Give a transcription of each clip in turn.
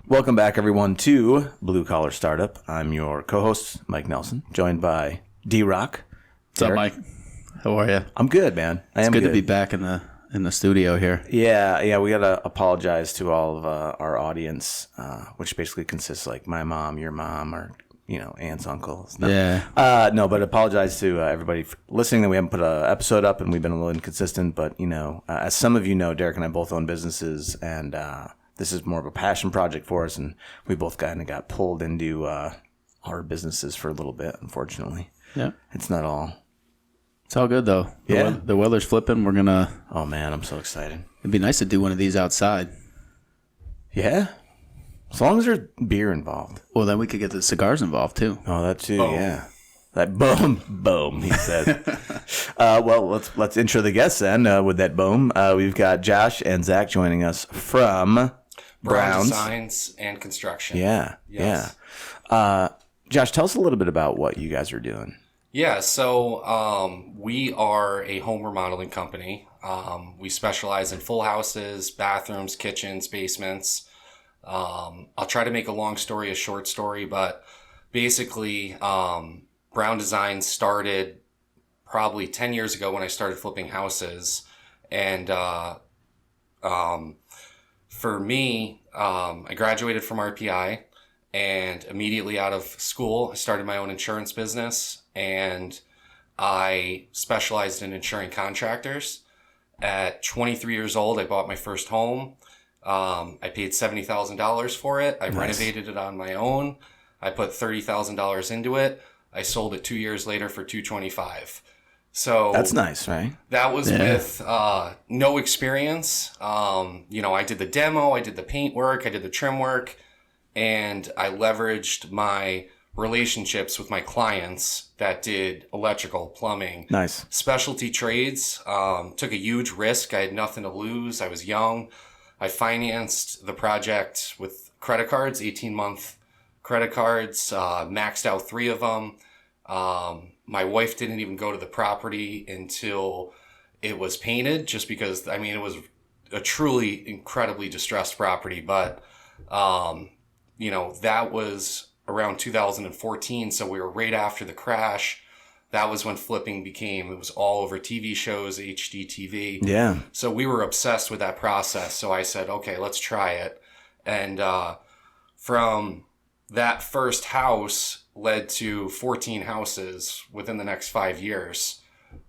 Welcome back, everyone, to Blue Collar Startup. I'm your co-host, Mike Nelson, joined by D-Rock. What's up, Mike? How are you? I'm good, man. It's good to be back in the studio here. Yeah. We gotta apologize to all of our audience, which basically consists like my mom, your mom, or aunts, uncles. No. Yeah. But apologize to everybody for listening that we haven't put an episode up and we've been a little inconsistent. But as some of you know, Derek and I both own businesses, and this is more of a passion project for us, and we both kind of got pulled into our businesses for a little bit, unfortunately. Yeah. It's not all. It's all good, though. The weather's flipping. We're going to... Oh, man, I'm so excited. It'd be nice to do one of these outside. Yeah? As long as there's beer involved. Well, then we could get the cigars involved, too. Oh, that too, yeah. That boom, he said. Well, let's intro the guests then with that boom. We've got Josh and Zach joining us from... Brown Designs and Construction. Yeah, yes. Yeah. Josh, tell us a little bit about what you guys are doing. Yeah, so we are a home remodeling company. We specialize in full houses, bathrooms, kitchens, basements. I'll try to make a long story a short story, but basically Brown Designs started probably 10 years ago when I started flipping houses. And for me, I graduated from RPI, and immediately out of school, I started my own insurance business, and I specialized in insuring contractors. At 23 years old, I bought my first home. I paid $70,000 for it. I renovated it on my own. I put $30,000 into it. I sold it 2 years later for $225,000. So that's nice, right? That was with no experience. I did the demo, I did the paint work, I did the trim work, and I leveraged my relationships with my clients that did electrical, plumbing, specialty trades. Took a huge risk. I had nothing to lose. I was young. I financed the project with credit cards, 18-month credit cards, maxed out 3 of them. My wife didn't even go to the property until it was painted, just because, it was a truly incredibly distressed property. But, that was around 2014. So we were right after the crash. That was when flipping it was all over TV shows, HDTV. Yeah. So we were obsessed with that process. So I said, okay, let's try it. And, from that first house led to 14 houses within the next 5 years.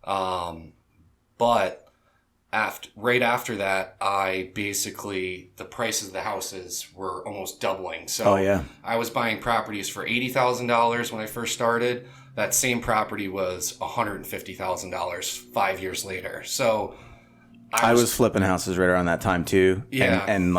But right after that, the prices of the houses were almost doubling. So I was buying properties for $80,000 when I first started. That same property was $150,000 5 years later. So I was flipping houses right around that time too. Yeah. And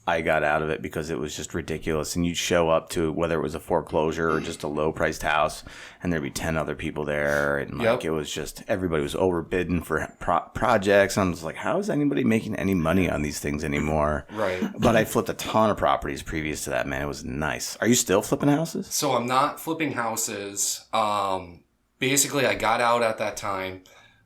I got out of it because it was just ridiculous. And you'd show up to whether it was a foreclosure or just a low priced house, and there'd be 10 other people there. And it was just, everybody was overbidding for projects. And I was like, how is anybody making any money on these things anymore? Right. But I flipped a ton of properties previous to that, man. It was nice. Are you still flipping houses? So I'm not flipping houses. Basically, I got out at that time.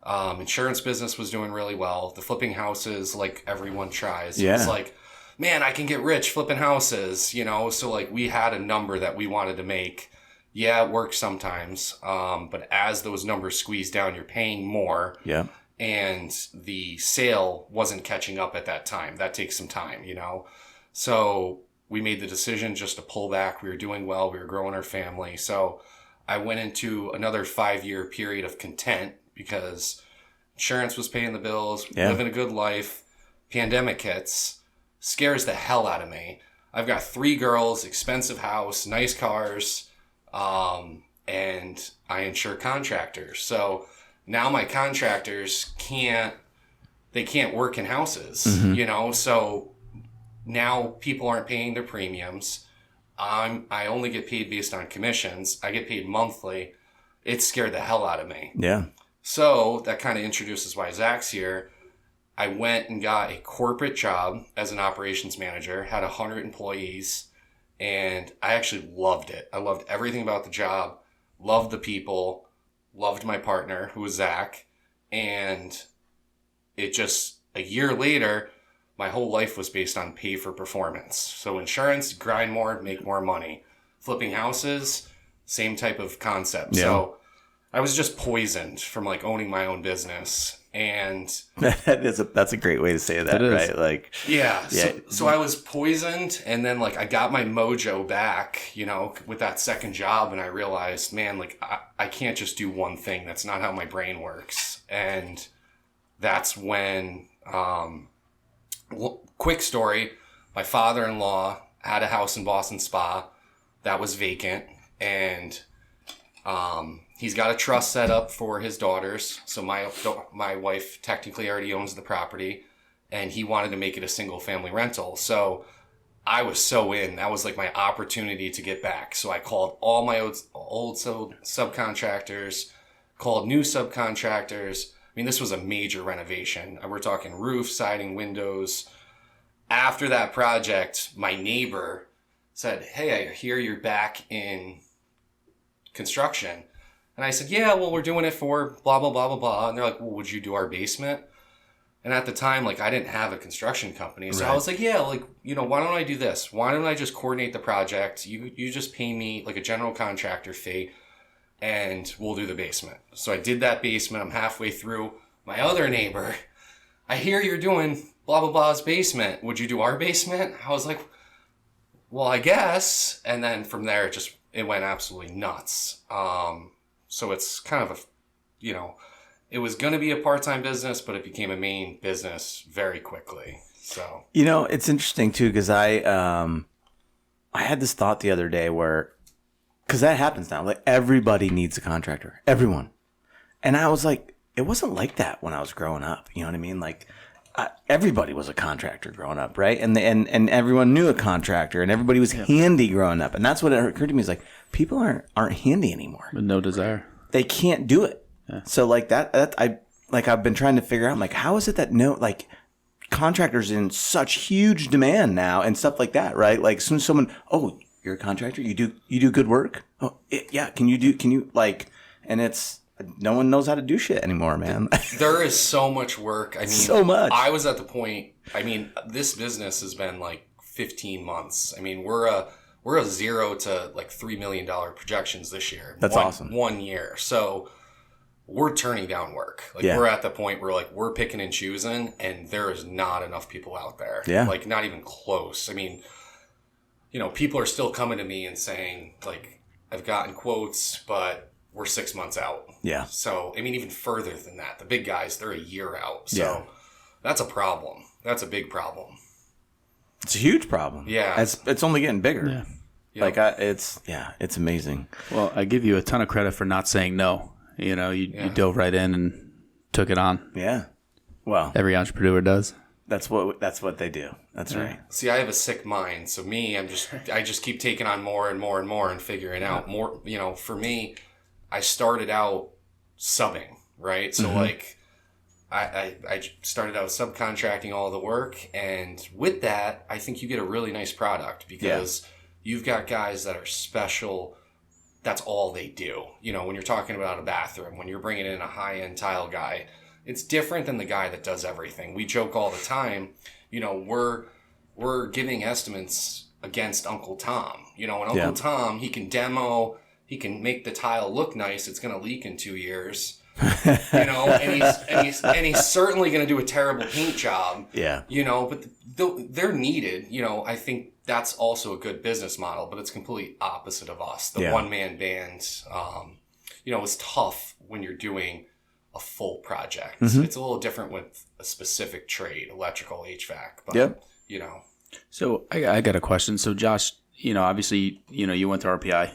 Insurance business was doing really well. The flipping houses, like everyone tries. Yeah. It's like, man, I can get rich flipping houses, So we had a number that we wanted to make. Yeah, it works sometimes. But as those numbers squeeze down, you're paying more. Yeah. And the sale wasn't catching up at that time. That takes some time, So we made the decision just to pull back. We were doing well. We were growing our family. So I went into another 5-year period of content because insurance was paying the bills, living a good life. Pandemic hits. Scares the hell out of me. I've got 3 girls, expensive house, nice cars, and I insure contractors. So now my contractors can't work in houses, So now people aren't paying their premiums. I only get paid based on commissions. I get paid monthly. It scared the hell out of me. Yeah. So that kind of introduces why Zach's here. I went and got a corporate job as an operations manager, had 100 employees, and I actually loved it. I loved everything about the job, loved the people, loved my partner, who was Zach, and it just, a year later, my whole life was based on pay for performance. So insurance, grind more, make more money. Flipping houses, same type of concept. Yeah. So I was just poisoned from like owning my own business. And that's a great way to say that, right? Like, yeah. So I was poisoned, and then like I got my mojo back, you know, with that second job, and I realized, man, like I can't just do one thing. That's not how my brain works. And that's when, quick story, my father-in-law had a house in Boston Spa that was vacant, and he's got a trust set up for his daughters. So my wife technically already owns the property, and he wanted to make it a single family rental. So I was so in. That was like my opportunity to get back. So I called all my old subcontractors, called new subcontractors. I mean, this was a major renovation. We're talking roof, siding, windows. After that project, my neighbor said, "Hey, I hear you're back in construction." And I said, "Yeah, well, we're doing it for blah, blah, blah, blah, blah." And they're like, "Well, would you do our basement?" And at the time, like, I didn't have a construction company. So I was like, "Yeah, like, you know, why don't I do this? Why don't I just coordinate the project? You just pay me like a general contractor fee, and we'll do the basement." So I did that basement. I'm halfway through. My other neighbor, "I hear you're doing blah, blah, blah's basement. Would you do our basement?" I was like, "Well, I guess." And then from there, it went absolutely nuts. So it's kind of you know, it was going to be a part-time business, but it became a main business very quickly. So, you know, it's interesting too, because I had this thought the other day where, because that happens now, like everybody needs a contractor, everyone. And I was like, it wasn't like that when I was growing up. You know what I mean? Like everybody was a contractor growing up, right? And everyone knew a contractor, and everybody was handy growing up. And that's what it occurred to me is like, people aren't handy anymore. With no desire. They can't do it. Yeah. So like I've been trying to figure out, like, how is it that contractors in such huge demand now and stuff like that, right? Like, as soon as someone, "Oh, you're a contractor, you do good work. Oh, yeah. Can you like?" And it's, no one knows how to do shit anymore, man. There is so much work. I mean, so much. I was at the point. I mean, this business has been like 15 months. I mean, we're a $0 to like $3 million projections this year. That's awesome. 1 year. So we're turning down work. Like we're at the point where like we're picking and choosing, and there is not enough people out there. Yeah. Like not even close. I mean, you know, people are still coming to me and saying like, "I've gotten quotes, but we're 6 months out." Yeah. So, I mean, even further than that, the big guys, they're a year out. So that's a problem. That's a big problem. It's a huge problem. Yeah. It's only getting bigger. Yeah. Like it's amazing. Well, I give you a ton of credit for not saying no. You know, you dove right in and took it on. Yeah. Well, every entrepreneur does. That's what they do. That's right. See, I have a sick mind. So me, I just keep taking on more and more and more and figuring out more. You know, for me, I started out subbing, right? So like I started out subcontracting all the work, and with that, I think you get a really nice product because you've got guys that are special. That's all they do. You know, when you're talking about a bathroom, when you're bringing in a high-end tile guy, it's different than the guy that does everything. We joke all the time, you know, we're giving estimates against Uncle Tom. You know, and Uncle Tom, he can demo, he can make the tile look nice. It's going to leak in 2 years. You know, and he's certainly going to do a terrible paint job. Yeah. You know, but they're needed. You know, I think that's also a good business model, but it's completely opposite of us. The one-man band, you know, it's tough when you're doing a full project. Mm-hmm. It's a little different with a specific trade, electrical, HVAC. But, you know. So I got a question. So Josh, you know, obviously, you know, you went to RPI.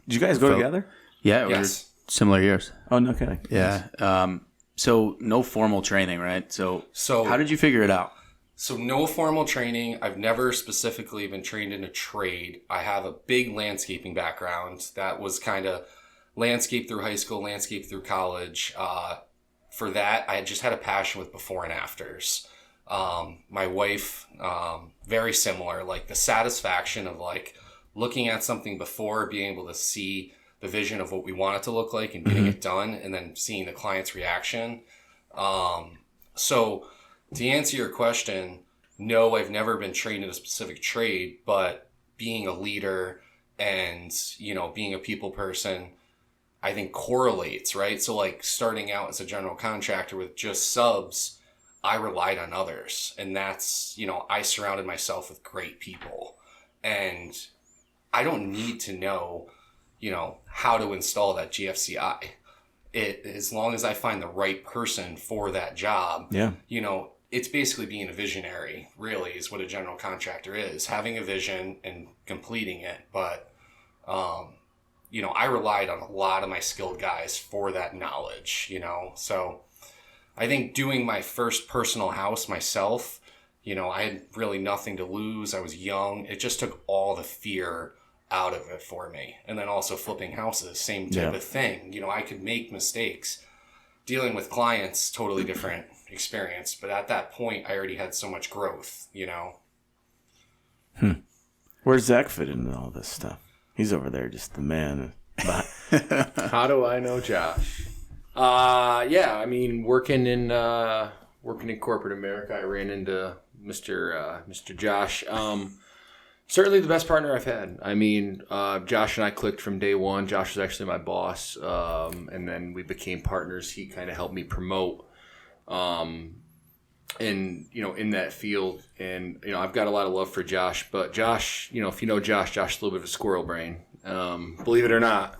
Did you guys go together? Yeah. Yes. Similar years. Oh, no kidding. Yeah. So no formal training, right? So how did you figure it out? So no formal training. I've never specifically been trained in a trade. I have a big landscaping background. That was kind of landscape through high school, landscape through college. For that, I just had a passion with before and afters. My wife, very similar, like the satisfaction of like looking at something before, being able to see the vision of what we want it to look like and getting it done, and then seeing the client's reaction. So to answer your question, no, I've never been trained in a specific trade, but being a leader and, you know, being a people person, I think correlates, right? So like starting out as a general contractor with just subs, I relied on others. And that's, you know, I surrounded myself with great people. And I don't need to know, you know, how to install that GFCI. As long as I find the right person for that job, you know, it's basically being a visionary, really, is what a general contractor is. Having a vision and completing it. But, you know, I relied on a lot of my skilled guys for that knowledge, you know. So I think doing my first personal house myself, you know, I had really nothing to lose. I was young. It just took all the fear out of it for me. And then also flipping houses, same type of thing. You know, I could make mistakes. Dealing with clients, totally different experience. But at that point, I already had so much growth, you know. Where's Zach fit into all this stuff? He's over there, just the man. How do I know Josh? Yeah, I mean, working in corporate America, I ran into Mr. Josh. Certainly the best partner I've had. I mean, Josh and I clicked from day one. Josh was actually my boss, and then we became partners. He kind of helped me promote, and you know, in that field. And you know, I've got a lot of love for Josh. But Josh, you know, if you know Josh, Josh is a little bit of a squirrel brain. Believe it or not,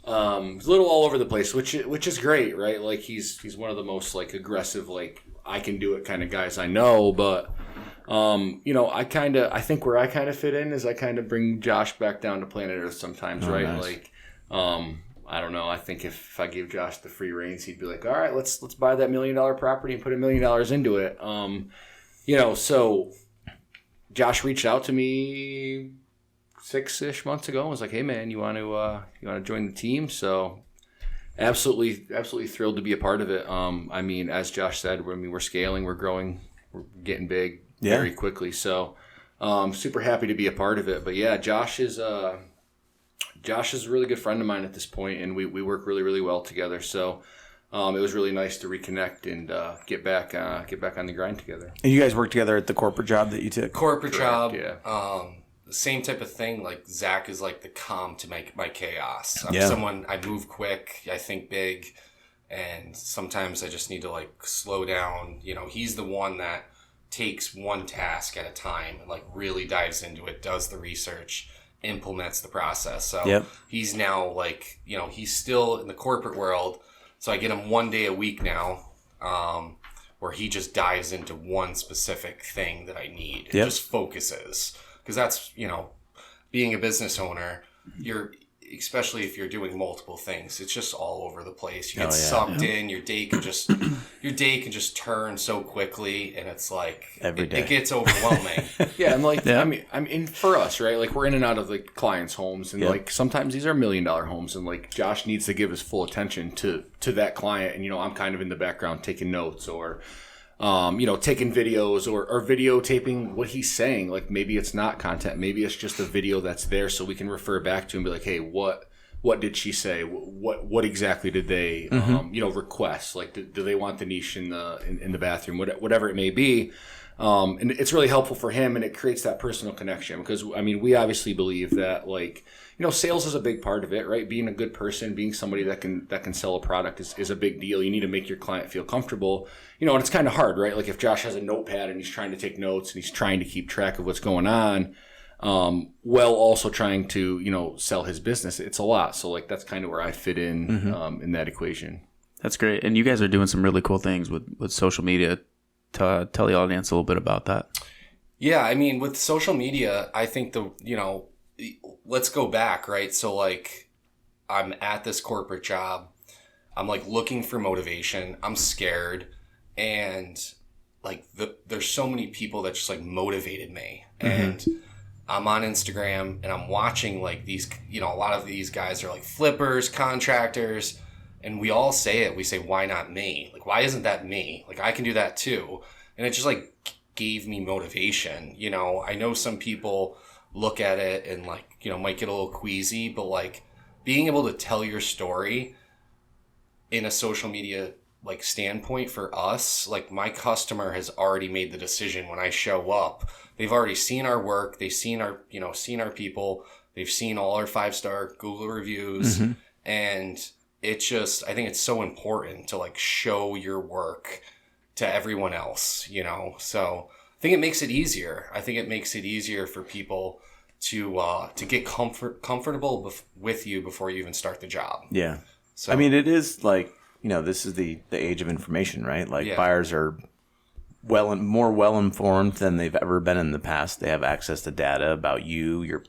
he's a little all over the place, which is great, right? Like he's one of the most like aggressive, like I can do it kind of guys I know, but. You know, I think where I kind of fit in is I kind of bring Josh back down to planet Earth sometimes, right? Nice. Like, I don't know. I think if I gave Josh the free reins, he'd be like, all right, let's buy that $1 million property and put $1 million into it. You know, so Josh reached out to me 6-ish months ago and was like, hey man, you want to join the team? So absolutely thrilled to be a part of it. I mean, as Josh said, we're scaling, we're growing, we're getting big. Very quickly. So super happy to be a part of it. But yeah, Josh is a really good friend of mine at this point, and we work really, really well together. So it was really nice to reconnect and get back on the grind together. And you guys work together at the corporate job that you took? Corporate job. Yeah. Same type of thing. Like Zach is like the calm to my chaos. I'm someone, I move quick, I think big, and sometimes I just need to like slow down. You know, he's the one that takes one task at a time and like really dives into it, does the research, implements the process. So he's now like, you know, he's still in the corporate world. So I get him 1 day a week now, where he just dives into one specific thing that I need. It just focuses. Because that's, you know, being a business owner, especially if you're doing multiple things, it's just all over the place. You get sucked in. Your day can just turn so quickly, and it's like every day it gets overwhelming. And like I mean, for us, right? Like we're in and out of like clients' homes, and like sometimes these are $1 million homes, and like Josh needs to give his full attention to that client, and you know, I'm kind of in the background taking notes or. You know, taking videos or videotaping what he's saying. Like maybe it's not content, maybe it's just a video that's there, so we can refer back to and be like, hey, what did she say? What exactly did they you know, request? Like, do they want the niche in the bathroom? Whatever it may be. And it's really helpful for him, and it creates that personal connection because I mean, we obviously believe that like. You know, sales is a big part of it, right? Being a good person, being somebody that can sell a product is a big deal. You need to make your client feel comfortable. You know, and it's kind of hard, right? Like if Josh has a notepad and he's trying to take notes and he's trying to keep track of what's going on, while also trying to, you know, sell his business, it's a lot. So like that's kind of where I fit in that equation. That's great. And you guys are doing some really cool things with social media. Tell the audience a little bit about that. Yeah, I mean, with social media, I think let's go back, right? So like I'm at this corporate job. I'm like looking for motivation. I'm scared. And like there's so many people that just like motivated me. And I'm on Instagram and I'm watching like these, you know, a lot of these guys are like flippers, contractors. And we all say it. We say, why not me? Like, why isn't that me? Like I can do that too. And it just like gave me motivation. You know, I know some people look at it and like, you know, might get a little queasy, but like being able to tell your story in a social media like standpoint for us, like my customer has already made the decision when I show up. They've already seen our work. They've seen our, seen our people. They've seen all our 5-star Google reviews. And it just, I think it's so important to like show your work to everyone else, So I think it makes it easier. I think it makes it easier for people to get comfortable with you before you even start the job. Yeah. So I mean, it is like, this is the age of information, right? Like buyers are more well informed than they've ever been in the past. They have access to data about you, your,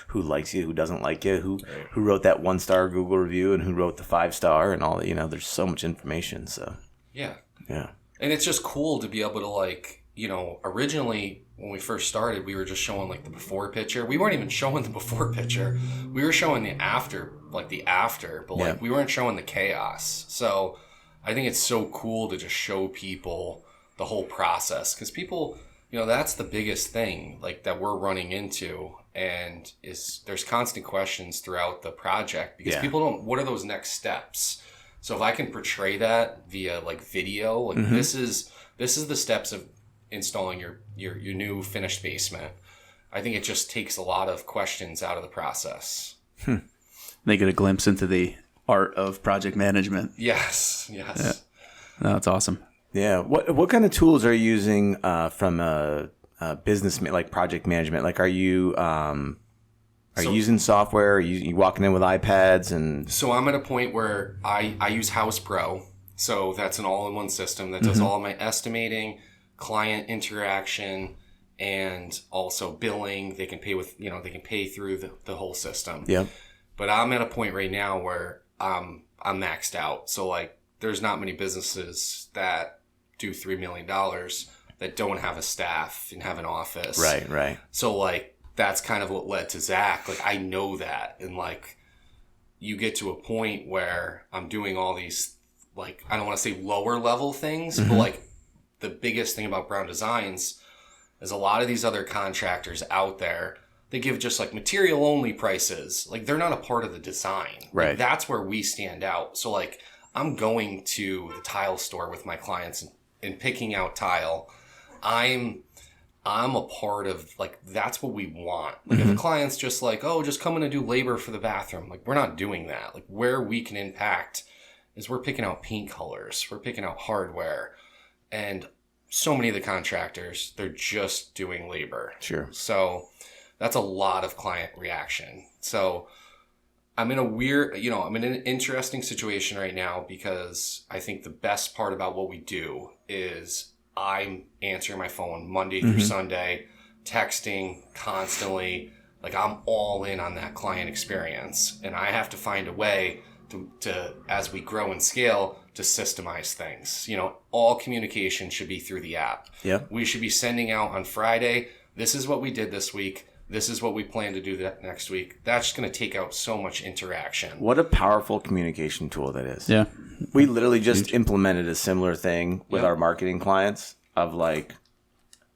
who likes you, who doesn't like you, who wrote that 1-star Google review and who wrote the 5-star and all that. There's so much information. So yeah. And it's just cool to be able to like, originally when we first started, we were just showing like the before picture. We weren't even showing the before picture. We were showing the after, but like we weren't showing the chaos. So I think it's so cool to just show people the whole process, because people, that's the biggest thing like that we're running into, and there's constant questions throughout the project because people don't, what are those next steps? So if I can portray that via like video, like this is the steps of installing your new finished basement, I think it just takes a lot of questions out of the process. They get a glimpse into the art of project management. Yes. Yeah. No, that's awesome. Yeah. What kind of tools are you using from a business, like project management? Like, are you using software? Are you walking in with iPads? And so I'm at a point where I use House Pro. So that's an all-in-one system that does all of my estimating, client interaction, and also billing. They can pay with, they can pay through the whole system. Yeah. But I'm at a point right now where I'm maxed out. So like, there's not many businesses that do $3 million that don't have a staff and have an office. Right. So like, that's kind of what led to Zach. Like, I know that. And like, you get to a point where I'm doing all these, like, I don't want to say lower level things, but like the biggest thing about Brown Designs is a lot of these other contractors out there, they give just like material only prices. Like, they're not a part of the design. Right. Like, that's where we stand out. So like, I'm going to the tile store with my clients and picking out tile. I'm a part of, like, that's what we want. Like, if a client's just like, oh, just come in and do labor for the bathroom, like, we're not doing that. Like, where we can impact is we're picking out paint colors, we're picking out hardware, and so many of the contractors, they're just doing labor. Sure. So that's a lot of client reaction. So I'm in I'm in an interesting situation right now, because I think the best part about what we do is I'm answering my phone Monday through Sunday, texting constantly. Like, I'm all in on that client experience, and I have to find a way to as we grow and scale, to systemize things. All communication should be through the app. Yeah. We should be sending out on Friday, this is what we did this week. This is what we plan to do that next week. That's just going to take out so much interaction. What a powerful communication tool that is. Yeah. We literally just implemented a similar thing with our marketing clients of like,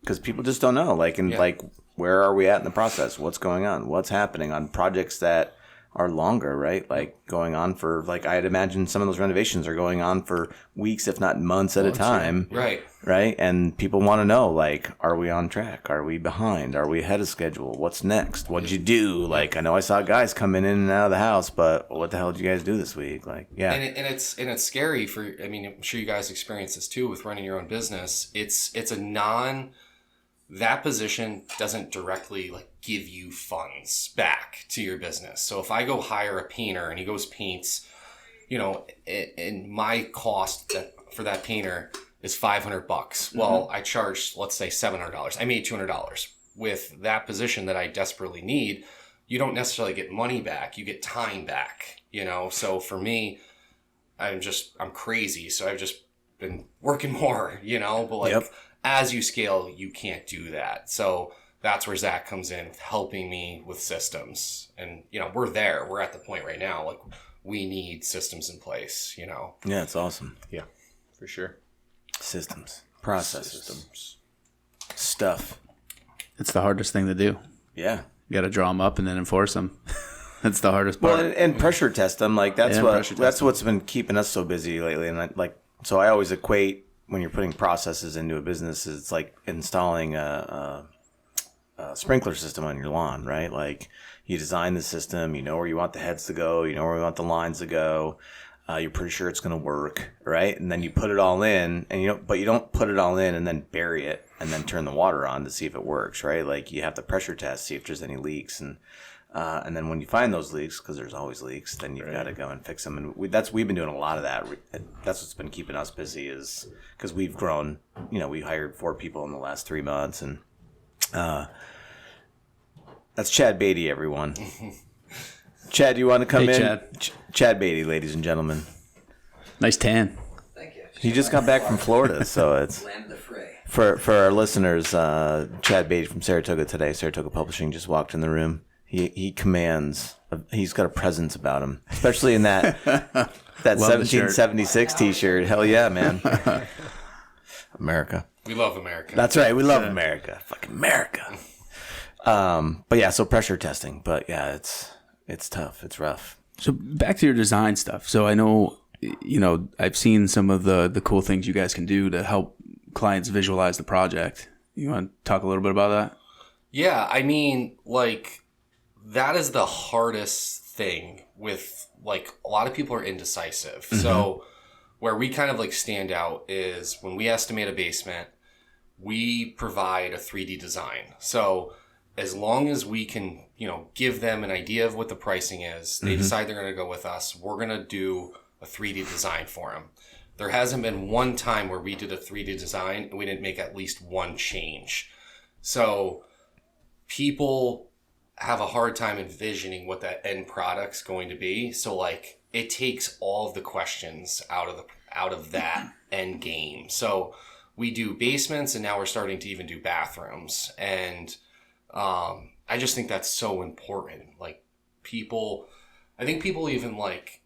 because people just don't know, like, like, where are we at in the process? What's going on? What's happening on projects that are longer, right? Like, going on for, like, I'd imagine some of those renovations are going on for weeks, if not months at a time. Right. Right. And people want to know, like, are we on track? Are we behind? Are we ahead of schedule? What's next? What'd you do? Like, I know I saw guys coming in and out of the house, but what the hell did you guys do this week? Like, yeah. And it's scary for, I mean, I'm sure you guys experience this too with running your own business. It's that position doesn't directly like give you funds back to your business. So if I go hire a painter and he goes paints, and my cost for that painter is $500. Well, I charge, let's say $700. I made $200. With that position that I desperately need, you don't necessarily get money back. You get time back, So for me, I'm crazy. So I've just been working more, but like, as you scale, you can't do that. So that's where Zach comes in, helping me with systems. And, we're there. We're at the point right now. Like, we need systems in place, Yeah, it's awesome. Yeah, for sure. Systems. Processes. Stuff. It's the hardest thing to do. Yeah. You got to draw them up and then enforce them. That's the hardest part. Well, and pressure test them. Like, that's what's been keeping us so busy lately. And So I always equate when you're putting processes into a business, it's like installing a sprinkler system on your lawn, right? Like you design the system, you know where you want the heads to go, you know where you want the lines to go. You're pretty sure it's going to work, right? And then you put it all in, and but you don't put it all in and then bury it and then turn the water on to see if it works, right? Like you have to pressure test, see if there's any leaks, and then when you find those leaks, because there's always leaks, then you've got to go and fix them. And we've been doing a lot of that. That's what's been keeping us busy, is because we've grown. We hired 4 people in the last 3 months, and that's Chad Beatty, everyone. Chad, you want to come in? Chad. Chad Beatty, ladies and gentlemen. Nice tan. Thank you. He just got back from Florida, so it's Land the fray. for our listeners. Chad Beatty from Saratoga Today, Saratoga Publishing, just walked in the room. He commands. He's got a presence about him, especially in that 1776 T-shirt. Hell yeah, man! America. We love America. That's right. We love America. Fucking America. But yeah, so pressure testing. But yeah, it's tough. It's rough. So back to your design stuff. So I know, I've seen some of the cool things you guys can do to help clients visualize the project. You want to talk a little bit about that? Yeah, I mean, like, that is the hardest thing with, like, a lot of people are indecisive. Mm-hmm. So where we kind of, like, stand out is when we estimate a basement, we provide a 3D design. So as long as we can, give them an idea of what the pricing is, they decide they're going to go with us, we're going to do a 3D design for them. There hasn't been one time where we did a 3D design and we didn't make at least one change. So people have a hard time envisioning what that end product's going to be. So like it takes all of the questions out of that end game. So we do basements and now we're starting to even do bathrooms. And I just think that's so important. Like I think people even like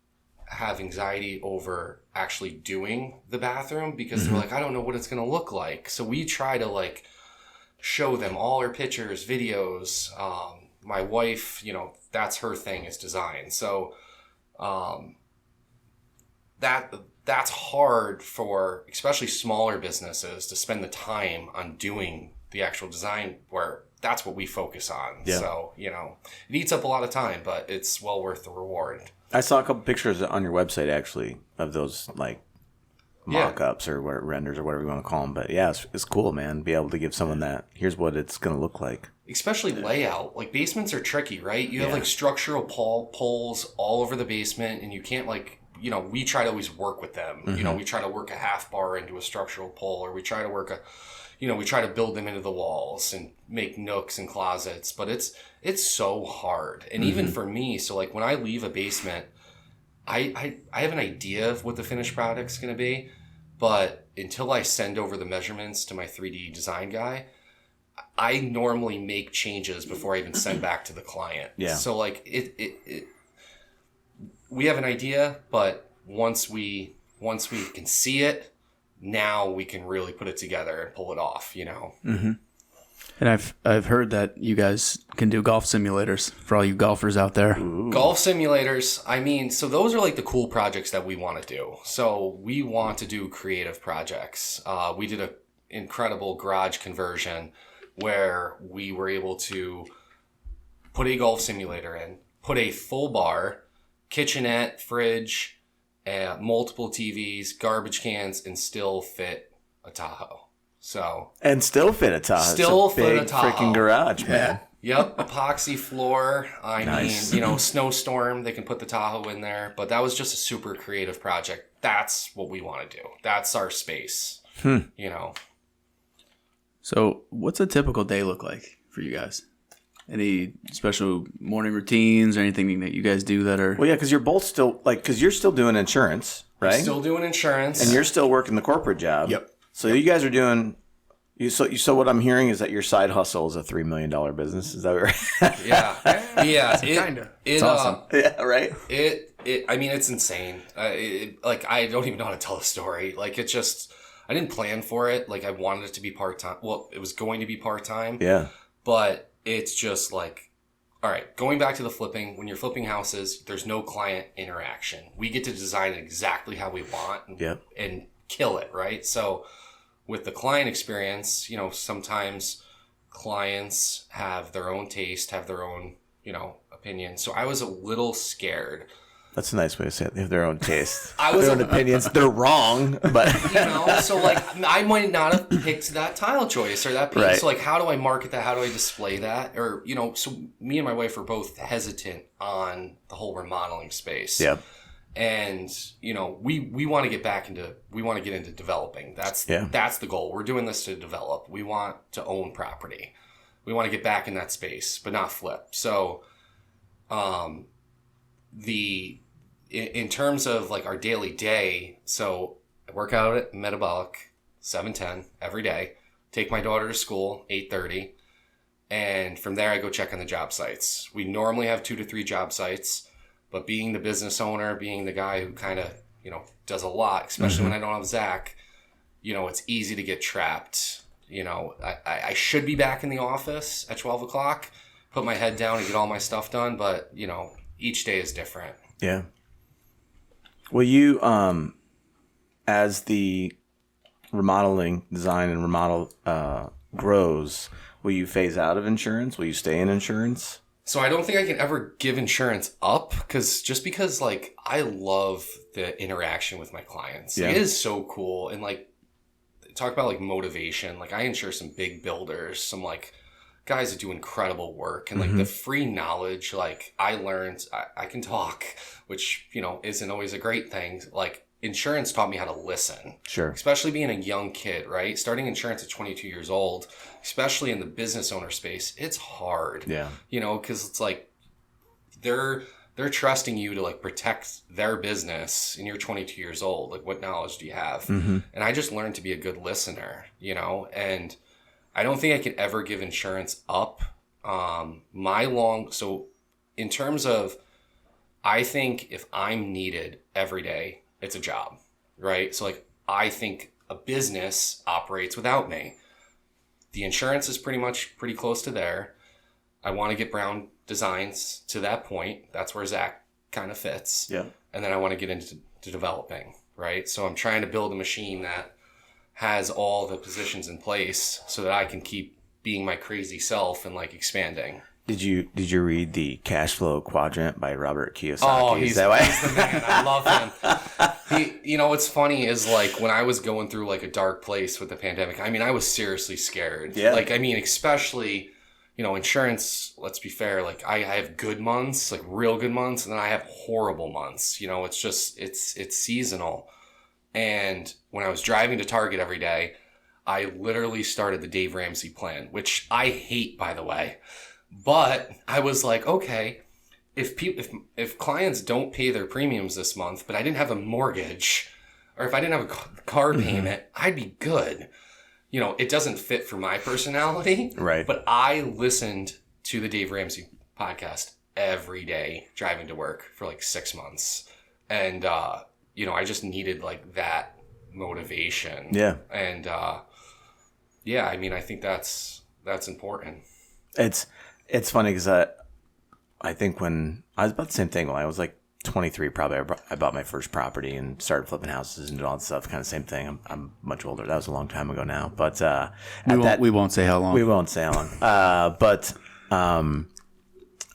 have anxiety over actually doing the bathroom because they're like, I don't know what it's going to look like. So we try to like show them all our pictures, videos. My wife, that's her thing, is design. So that's hard for especially smaller businesses to spend the time on doing the actual design, where that's what we focus on. Yeah. So, it eats up a lot of time, but it's well worth the reward. I saw a couple pictures on your website, actually, of those, like, mock-ups or renders or whatever you want to call them. But, yeah, it's cool, man. Be able to give someone that, here's what it's going to look like. Especially layout. Like, basements are tricky, right? You have, like, structural poles all over the basement, and you can't, like, we try to always work with them. Mm-hmm. We try to work a half bar into a structural pole, or we try to work we try to build them into the walls and make nooks and closets, but it's so hard. And even for me, so like when I leave a basement, I have an idea of what the finished product's going to be, but until I send over the measurements to my 3D design guy, I normally make changes before I even send back to the client. Yeah. So like we have an idea, but once we can see it, now we can really put it together and pull it off, Mm-hmm. And I've heard that you guys can do golf simulators for all you golfers out there. Ooh. Golf simulators. I mean, so those are like the cool projects that we want to do. So we want to do creative projects. We did an incredible garage conversion where we were able to put a golf simulator in, put a full bar, kitchenette, fridge, multiple TVs, garbage cans, and still fit a Tahoe. Still fit a Tahoe. Still fit a Tahoe. Freaking garage, man. Yep, epoxy floor. Nice. mean, snowstorm, they can put the Tahoe in there. But that was just a super creative project. That's what we want to do. That's our space. So what's a typical day look like for you guys? Any special morning routines or anything that you guys do that are... Well, yeah, because you're both still, because you're still doing insurance, right? I'm still doing insurance. And you're still working the corporate job. Yep. So you guys are doing... So what I'm hearing is that your side hustle is a $3 million business. Is that right? Yeah. Kind of. It's awesome. Yeah, right? I mean, it's insane. I don't even know how to tell the story. Like, it just... I didn't plan for it. Like, I wanted it to be part-time. Well, it was going to be part-time. Yeah. But it's just like, all right, going back to the flipping, when you're flipping houses, there's no client interaction. We get to design it exactly how we want and kill it, right? So with the client experience, sometimes clients have their own taste, have their own, opinion. So I was a little scared. That's a nice way to say it. They have their own taste. I was their own opinions. They're wrong, but so like I might not have picked that tile choice or that piece. Right. So like, how do I market that? How do I display that? Or so me and my wife were both hesitant on the whole remodeling space. yeah, And we want to get into developing. That's the goal. We're doing this to develop. We want to own property. We want to get back in that space, but not flip. So, in terms of like our daily day, so I work out at Metabolic 7:10 every day. Take my daughter to school 8:30, and from there I go check on the job sites. We normally have 2 to 3 job sites. But being the business owner, being the guy who kind of, does a lot, especially when I don't have Zach, it's easy to get trapped. I should be back in the office at 12 o'clock, put my head down and get all my stuff done. But, each day is different. yeah. Well, you, as the remodeling design and remodel grows, will you phase out of insurance? Will you stay in insurance? So I don't think I can ever give insurance up because like I love the interaction with my clients. Yeah. Like, it is so cool. And like talk about like motivation. Like I insure some big builders, some like guys that do incredible work, and like the free knowledge, like I learned I can talk, which, isn't always a great thing. Like insurance taught me how to listen. Sure. Especially being a young kid, right? Starting insurance at 22 years old, especially in the business owner space, it's hard. Yeah. Because it's like they're trusting you to like protect their business, and you're 22 years old. Like, what knowledge do you have? And I just learned to be a good listener, and I don't think I could ever give insurance up. So in terms of, I think if I'm needed every day, it's a job, right? So like, I think a business operates without me. The insurance is pretty close to there. I want to get Brown Designs to that point. That's where Zach kind of fits. Yeah. And then I want to get into developing, right? So I'm trying to build a machine that has all the positions in place so that I can keep being my crazy self and like expanding. Did you read the Cash Flow Quadrant by Robert Kiyosaki? Oh, he's the man. I love him. What's funny is like when I was going through like a dark place with the pandemic, I was seriously scared. Yeah. Like, especially, insurance, let's be fair. Like I have good months, like real good months. And then I have horrible months. It's just, it's seasonal. And when I was driving to Target every day, I literally started the Dave Ramsey plan, which I hate, by the way. But I was like, okay, if clients don't pay their premiums this month, but I didn't have a mortgage, or if I didn't have a car payment, I'd be good. It doesn't fit for my personality. Right. But I listened to the Dave Ramsey podcast every day driving to work for like 6 months. And, I just needed like that motivation. Yeah. And, I think that's important. It's funny because I think when I was about the same thing when I was like 23, probably I bought my first property and started flipping houses and doing all that stuff. Kind of same thing. I'm much older. That was a long time ago now. But we won't say how long. We won't say how long. But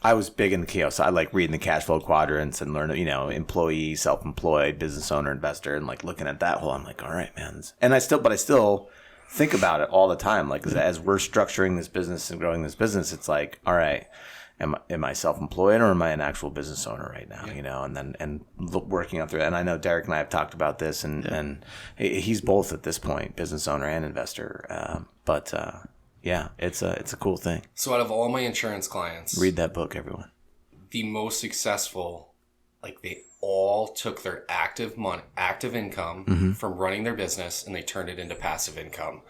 I was big in the Kiyosaki. I like reading the cash flow quadrants and learning, employee, self-employed, business owner, investor, and like looking at that whole. I'm like, all right, man. And I still think about it all the time. Like as we're structuring this business and growing this business, it's like, all right, am I self-employed or am I an actual business owner right now? And working out through it. And I know Derek and I have talked about this, and he's both at this point, business owner and investor. It's a cool thing. So out of all my insurance clients, Read that book, everyone. the most successful, like they all took their active income from running their business and they turned it into passive income.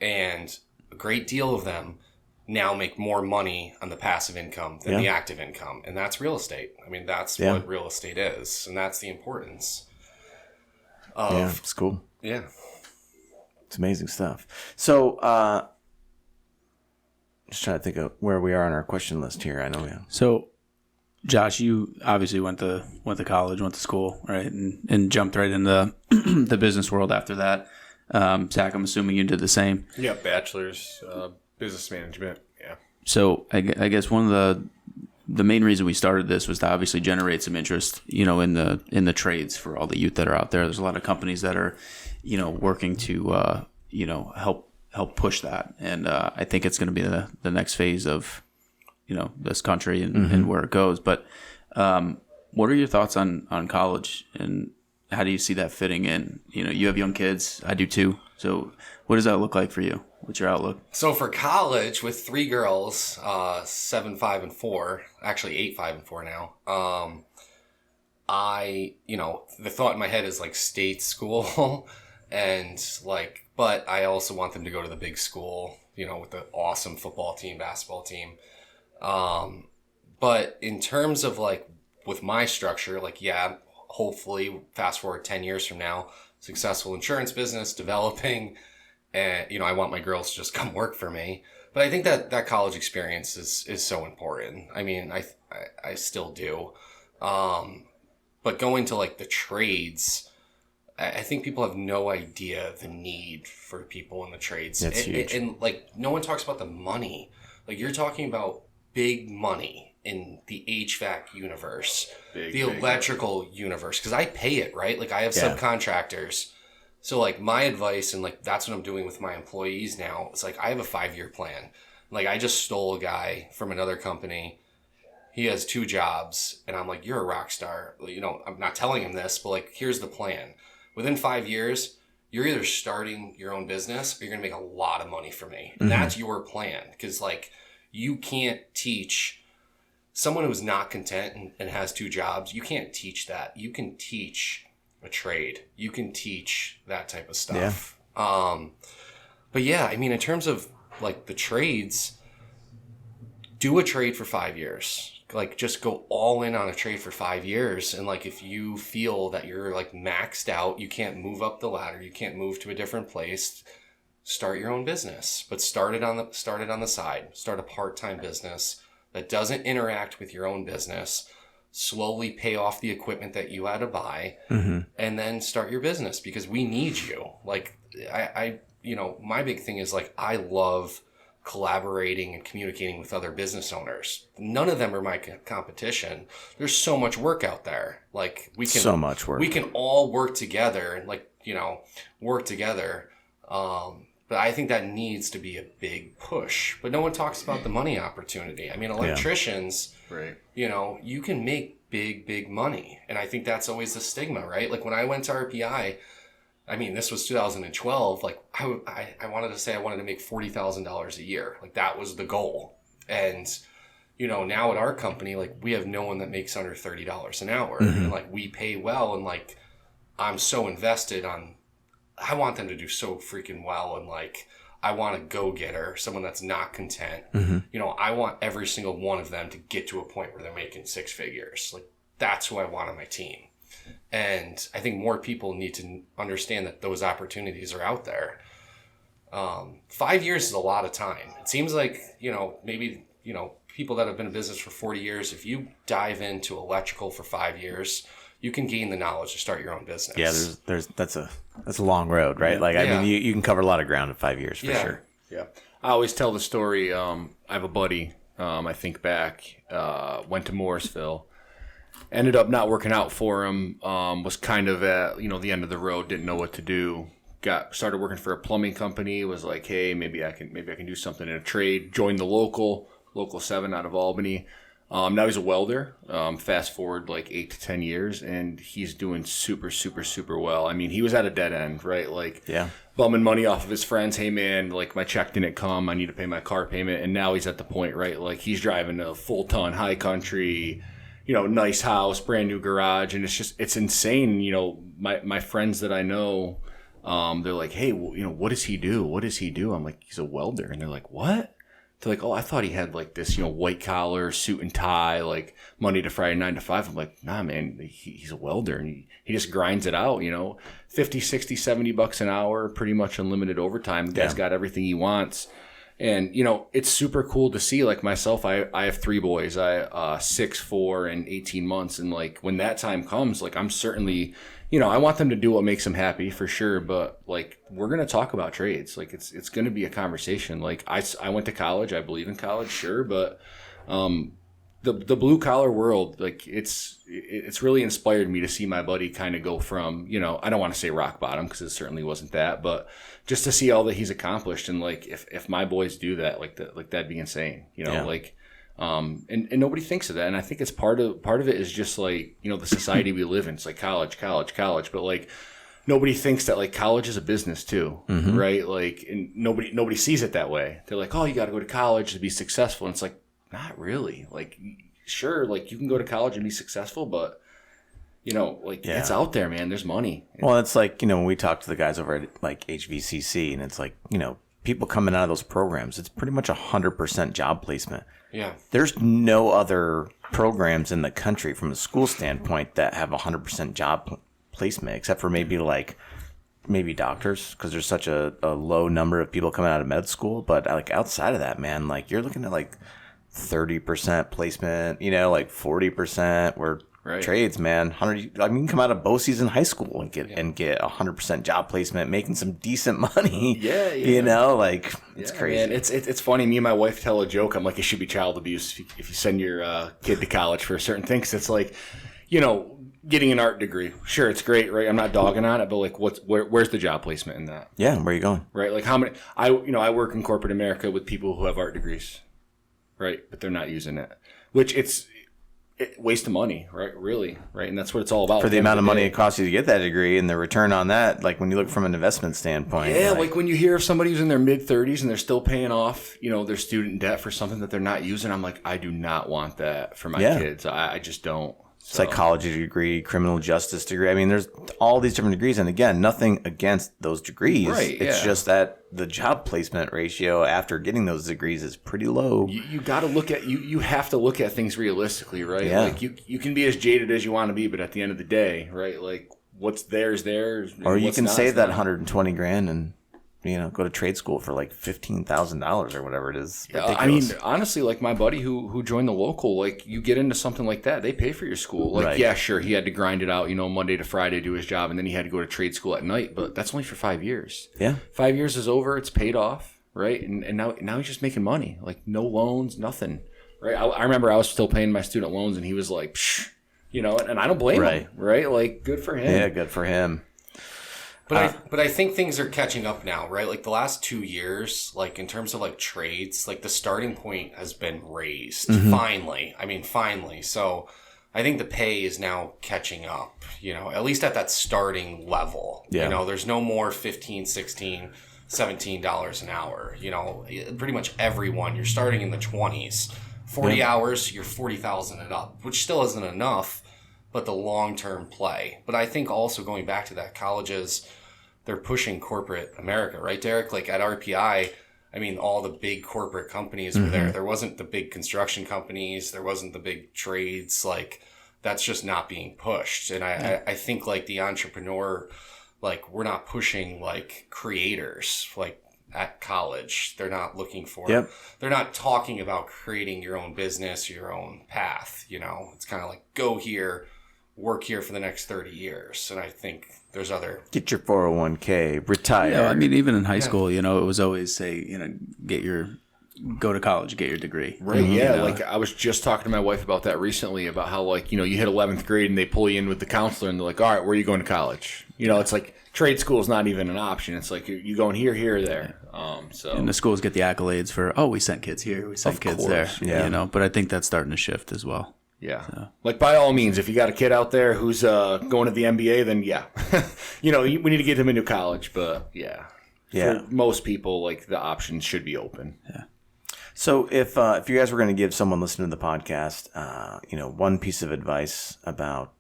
And a great deal of them now make more money on the passive income than the active income. And that's real estate. That's what real estate is. And that's the importance of... it's cool. Yeah. It's amazing stuff. So, just trying to think of where we are on our question list here. I know we have. So Josh, you obviously went to college, went to school, right, and jumped right into the business world after that. Zach, I'm assuming you did the same. Yeah, bachelor's, business management. Yeah. So I guess one of the main reason we started this was to obviously generate some interest, in the trades for all the youth that are out there. There's a lot of companies that are, working to, help push that, and I think it's going to be the next phase of, this country and where it goes. But what are your thoughts on college, and how do you see that fitting in? You have young kids. I do too. So what does that look like for you? What's your outlook? So for college, with 3 girls, 7, 5, and 4, actually 8, 5, and 4 now, the thought in my head is like state school and but I also want them to go to the big school, with the awesome football team, basketball team. But in terms of with my structure, hopefully fast forward 10 years from now, successful insurance business developing, and, I want my girls to just come work for me. But I think that college experience is so important. I mean, I still do. But going to the trades, I think people have no idea the need for people in the trades. That's huge. And no one talks about the money. You're talking about big money in the HVAC universe, the electrical universe, because I pay it, right? I have subcontractors. So my advice, and that's what I'm doing with my employees now. It's I have a 5-year plan. I just stole a guy from another company. He has 2 jobs, and I'm you're a rock star. I'm not telling him this, but here's the plan. Within 5 years, you're either starting your own business or you're going to make a lot of money for me. And that's your plan. Because you can't teach someone who's not content and has 2 jobs. You can't teach that. You can teach a trade. You can teach that type of stuff. Yeah. But yeah, I mean, in terms of the trades, do a trade for 5 years. Just go all in on a trade for 5 years. And if you feel that you're maxed out, you can't move up the ladder, you can't move to a different place, start your own business. But start it on the side. Start a part-time business that doesn't interact with your own business. Slowly pay off the equipment that you had to buy, and then start your business, because we need you. My big thing is I love collaborating and communicating with other business owners. None of them are my competition. There's so much work out there. We can all work together and work together. But I think that needs to be a big push. But no one talks about the money opportunity. I mean, electricians, right? You can make big money. And I think that's always the stigma, right? When I went to RPI, I mean, this was 2012. I wanted to say I wanted to make $40,000 a year. That was the goal. And, now at our company, we have no one that makes under $30 an hour. And we pay well. And I'm so invested I want them to do so freaking well. And I want a go-getter, someone that's not content. I want every single one of them to get to a point where they're making 6 figures. That's who I want on my team. And I think more people need to understand that those opportunities are out there. 5 years is a lot of time. It seems maybe, people that have been in business for 40 years, if you dive into electrical for 5 years, you can gain the knowledge to start your own business. Yeah, that's a long road, right? I mean, you can cover a lot of ground in 5 years for sure. Yeah. I always tell the story. I have a buddy, I think back, went to Morrisville. Ended up not working out for him. Was kind of at the end of the road. Didn't know what to do. Started working for a plumbing company. Was hey, maybe I can do something in a trade. Joined the local 7 out of Albany. Now he's a welder. Fast forward 8 to 10 years, and he's doing super well. I mean, he was at a dead end, right? Bumming money off of his friends. Hey man, my check didn't come. I need to pay my car payment. And now he's at the point, right? He's driving a full ton high country. Nice house, brand new garage, and it's insane. My friends that I know, they're hey, what does he do? What does he do? I'm he's a welder, and they're what? They're oh, I thought he had this, white collar, suit and tie, Monday to Friday, 9 to 5. I'm nah, man, he's a welder, and he just grinds it out, 50, 60, $70 an hour, pretty much unlimited overtime. The guy's got everything he wants. And, it's super cool to see, like myself, I have 3 boys, 6, 4, and 18 months. And like, when that time comes, like, I'm certainly, I want them to do what makes them happy for sure. But like, we're going to talk about trades. Like it's going to be a conversation. Like I went to college. I believe in college. Sure. But, the blue collar world, like it's really inspired me to see my buddy kind of go from, I don't want to say rock bottom, because it certainly wasn't that, but just to see all that he's accomplished. And like, if my boys do that, that'd be insane, and nobody thinks of that. And I think it's part of it is just like, the society we live in. It's like college, but like nobody thinks that like college is a business too, right? Like, and nobody sees it that way. They're like, oh, you got to go to college to be successful. And it's like, not really. Like, sure, like you can go to college and be successful, but it's out there, man. There's money. Well, it's like, when we talk to the guys over at like HVCC, and it's like, people coming out of those programs, it's pretty much 100% job placement. Yeah. There's no other programs in the country from a school standpoint that have 100% job placement, except for maybe doctors, because there's such a low number of people coming out of med school. But like outside of that, man, like you're looking at like 30% placement, like 40%. Where trades, man, 100. You can come out of bow season high school and get 100% job placement, making some decent money. Yeah. It's crazy. Man, it's funny. Me and my wife tell a joke. I'm like, it should be child abuse if you send your kid to college for a certain thing. 'Cause it's like, getting an art degree. Sure, it's great, right? I'm not dogging on it, but like, where's the job placement in that? Yeah, where are you going? Right, like how many? I work in corporate America with people who have art degrees. Right, but they're not using it, which it's waste of money, right? Really, right? And that's what it's all about. For the amount of money it costs you to get that degree and the return on that, like when you look from an investment standpoint. Yeah, like when you hear of somebody who's in their mid-30s and they're still paying off, their student debt for something that they're not using, I'm like, I do not want that for my kids. I just don't. Psychology degree, criminal justice degree. I mean, there's all these different degrees. And again, nothing against those degrees. Right, it's just that the job placement ratio after getting those degrees is pretty low. You got to look at, you have to look at things realistically, right? Yeah. Like you can be as jaded as you want to be, but at the end of the day, right? Like what's theirs. Or you can save that $120,000 and, go to trade school for like $15,000 or whatever it is. Yeah, I mean, honestly, like my buddy who joined the local, like you get into something like that, they pay for your school. Like, yeah, sure, he had to grind it out, Monday to Friday, do his job, and then he had to go to trade school at night. But that's only for 5 years. Yeah, 5 years is over. It's paid off, right? And now he's just making money, like no loans, nothing, right? I remember I was still paying my student loans, and he was like, psh, and I don't blame him, right? Like, good for him. Yeah, good for him. But I think things are catching up now, right? Like the last 2 years, like in terms of like trades, like the starting point has been raised finally. I mean, finally. So I think the pay is now catching up, at least at that starting level. Yeah. There's no more $15, $16, $17 an hour. Pretty much everyone, you're starting in the 20s. 40 hours, you're 40,000 and up, which still isn't enough. But the long-term play. But I think also going back to that, colleges, they're pushing corporate America, right, Derek? Like at RPI, I mean, all the big corporate companies were there. There wasn't the big construction companies. There wasn't the big trades. Like that's just not being pushed. And I think like the entrepreneur, like we're not pushing like creators, like at college. They're not looking for, they're not talking about creating your own business, your own path. It's kind of like go here, work here for the next 30 years. And I think there's other... Get your 401k, retire. Yeah, I mean, even in high school, it was always say, go to college, get your degree. Right, like I was just talking to my wife about that recently, about how like, you hit 11th grade and they pull you in with the counselor and they're like, all right, where are you going to college? It's like trade school is not even an option. It's like you going here, or there. And the schools get the accolades for, we sent kids here, we sent kids there. But I think that's starting to shift as well. Yeah. So. Like, by all means, if you got a kid out there who's going to the NBA, then we need to get him into college. But, for most people, like, the options should be open. Yeah. So if you guys were going to give someone listening to the podcast, one piece of advice about,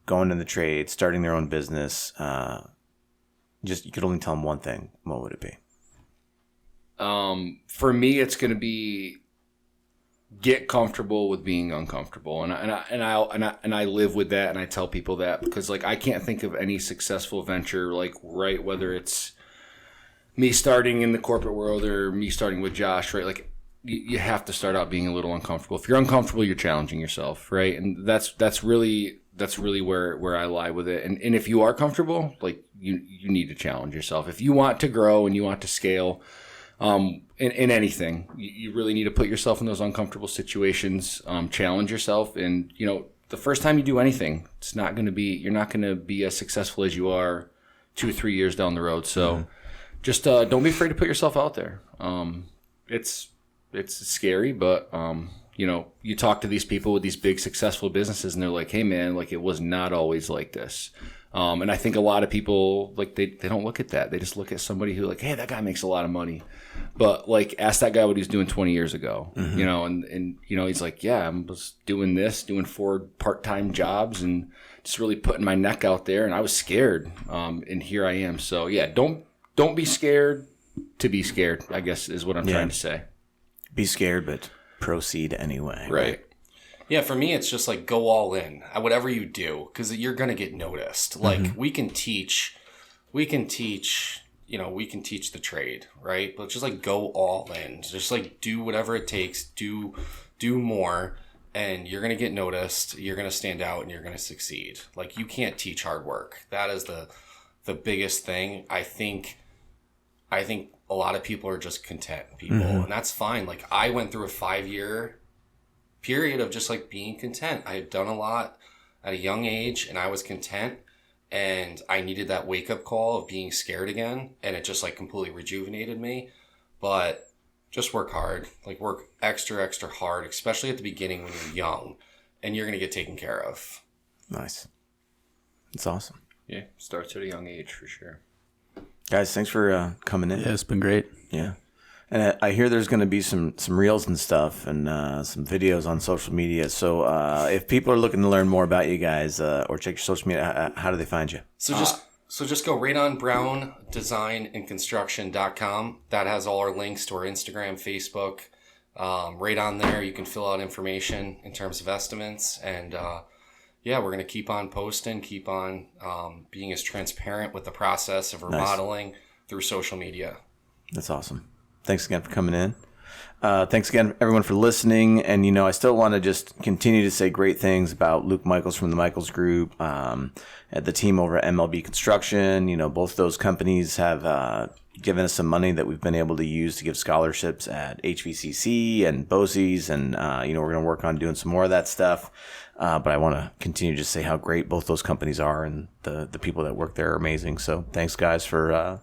going in the trade, starting their own business, you could only tell them one thing, what would it be? For me, it's going to be get comfortable with being uncomfortable, and I live with that, and I tell people that because like I can't think of any successful venture like whether it's me starting in the corporate world or me starting with Josh, right? Like you have to start out being a little uncomfortable. If you're uncomfortable, you're challenging yourself, right? And that's really where I lie with it. And if you are comfortable, like you need to challenge yourself. If you want to grow and you want to scale, in anything, you really need to put yourself in those uncomfortable situations, challenge yourself. And, the first time you do anything, you're not going to be as successful as you are 2 or 3 years down the road. So just, don't be afraid to put yourself out there. It's scary, but, you talk to these people with these big successful businesses and they're like, hey man, like it was not always like this. And I think a lot of people, like, they don't look at that. They just look at somebody who, like, hey, that guy makes a lot of money. But, like, ask that guy what he was doing 20 years ago, and he's like, yeah, I was doing this, doing 4 part-time jobs and just really putting my neck out there. And I was scared. And here I am. So, yeah, don't be scared to be scared, I guess, is what I'm trying to say. Be scared, but proceed anyway. Right. Yeah, for me, it's just like go all in at whatever you do because you're going to get noticed. Like we can teach, the trade, right? But just like go all in. Just like do whatever it takes, do more, and you're going to get noticed. You're going to stand out and you're going to succeed. Like you can't teach hard work. That is the biggest thing. I think a lot of people are just content people, and that's fine. Like I went through a 5-year period of just like being content. I had done a lot at a young age and I was content, and I needed that wake up call of being scared again. And it just like completely rejuvenated me. But just work hard, like work extra hard, especially at the beginning when you're young, and you're going to get taken care of. Nice. It's awesome. Yeah. Starts at a young age for sure. Guys, thanks for coming in. Yeah, it's been great. Yeah. And I hear there's going to be some reels and stuff and some videos on social media. So if people are looking to learn more about you guys or check your social media, how do they find you? So just go right on browndesign&construction.com. That has all our links to our Instagram, Facebook. Right on there, you can fill out information in terms of estimates. And we're going to keep on posting, keep on being as transparent with the process of remodeling through social media. That's awesome. Thanks again for coming in. Thanks again, everyone, for listening. And, I still want to just continue to say great things about Luke Michaels from the Michaels Group, at the team over at MLB Construction. Both those companies have given us some money that we've been able to use to give scholarships at HVCC and BOCES. And, we're going to work on doing some more of that stuff. But I want to continue to just say how great both those companies are, and the people that work there are amazing. So thanks, guys, for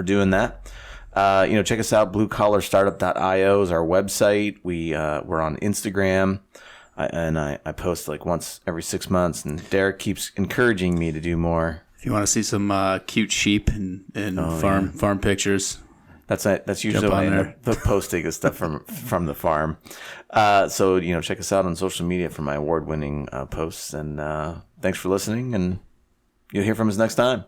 doing that. Check us out. BlueCollarStartup.io is our website. We're on Instagram, and I post like once every 6 months. And Derek keeps encouraging me to do more. If you want to see some cute sheep and farm pictures, that's usually when I end up posting stuff from the farm. So check us out on social media for my award-winning posts. And thanks for listening. And you'll hear from us next time.